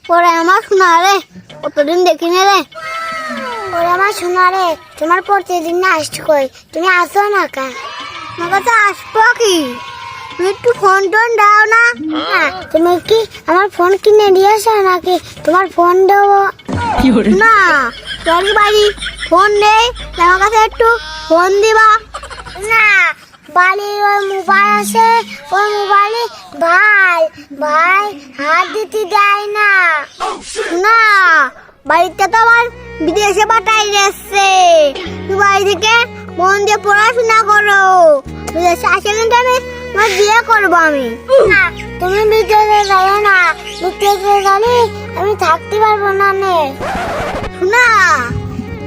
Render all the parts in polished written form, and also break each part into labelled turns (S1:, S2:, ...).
S1: ওরে আমার শোনা রে, কতদিন দেখিনি রে।
S2: ওরে আমার সোনা রে, তোমার প্রতিদিন না আসছি কই, তুমি আসো না কা?
S1: আমার কাছে আসবো কি? তুমি একটু ফোন টোন দাও না।
S2: না, তুমি কি আমার ফোন কিনে দিয়েছো নাকি তোমার ফোন দেবো?
S1: না, তোর বাড়ি ফোন নেই, আমার কাছে একটু ফোন দিবা।
S2: না, বাড়ির ওই মোবাইল আছে, ওই মোবাইলে ভাই ভাই হাত দিতে দেয় না।
S1: না, বাড়িতে তো আমার বিদেশে পাঠাই যাচ্ছে। তুমি বাড়ি থেকে মন দিয়ে পড়াশোনা করো, বিদেশে আসে কিন্তু আমি তোমার বিয়ে করবো আমি।
S2: না, তুমি বিদেশে যাবে না, বিদেশে গেলে আমি থাকতে পারবো না নে।
S1: না,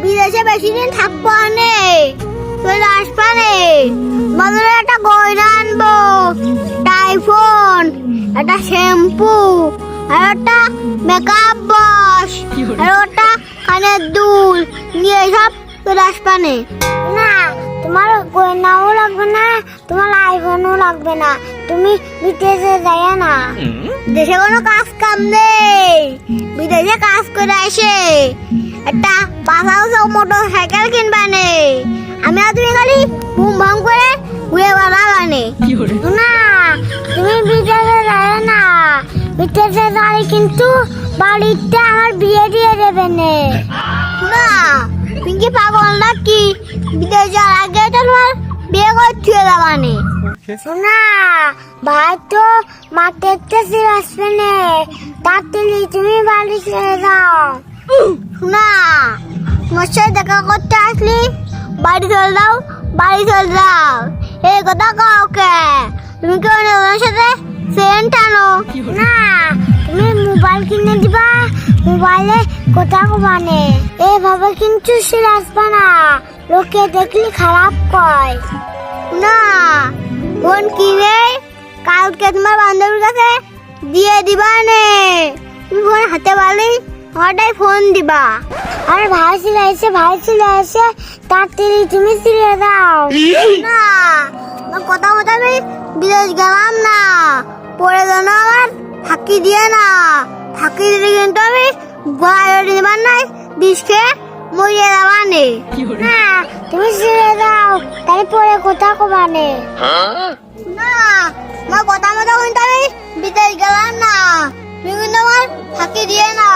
S1: বিদেশে বেশি দিন থাকবো নে, চলে আসবা নে। বাজারে একটা গয়না আনবো, একটা আইফোন, একটা শ্যাম্পু, আর একটা মেকআপ ব্রাশ, আর একটা কানের দুল নিয়ে সব চলে আসবা নে।
S2: না, তোমার গয়নাও লাগবে না, তোমার আইফোনও লাগবে না, তুমি বিদেশে যাবে না।
S1: দেশে কোনো কাজ কাম নেই, বিদেশে কাজ করে আসে একটা পাশাও মোটর সাইকেল কিনবা নে। আমি আর তুমি খালি বুম ভাম করে ঘুরে বেড়াবা নে।
S2: না, তুমি বিদেশে যাবে না, বিদেশে যাই কিন্তু বাড়িতে আমার বিয়ে দিয়ে দেবে নে।
S1: না, তুমি কি পাগল নাকি? বিদেশে যাওয়ার আগে তো তোমার বিয়ে করে ছুঁয়ে যাবা নে।
S2: শোনা, ভাই তো মাঠেতে আসবে নে, তাড়াতাড়ি তুমি বাড়ি চলে যাও।
S1: না, তোমার সাথে দেখা করতে আসলি বাড়ি চলে যাও, বাড়ি চলে যাও, এই কথা কাউকে। তুমি কি ওনার সাথে ফ্রেন্ড টানো?
S2: না, তুমি মোবাইল কিনে দিবা, মোবাইলে কথা কবানে, এভাবে কিন্তু সে আসবে না, লোকে দেখলে খারাপ কয়।
S1: না, ফোন কিনে কালকে তোমার বান্ধবীর কাছে দিয়ে দিবা নে। তুমি ফোন হাতে পারলেই হঠাৎ ফোন দিবা।
S2: আর ভাই চলে এসে তাড়াতাড়ি তুমি চলে যাও।
S1: না, আমার কথা মতো আমি বিদেশ গেলাম না, পরে যেন আমার ফাঁকি দিয়ে না, ফাঁকি দিলে কিন্তু আমি বাইরে নিবার নাই, বিষ খেয়ে মরিয়ে যাবা নে।
S2: না, তুমি চলে যাও, তারপরে কথা কবানে।
S1: না, আমার কথা মতো কিন্তু আমি বিদেশ গেলাম না, তুমি কিন্তু আমার ফাঁকি দিয়ে না।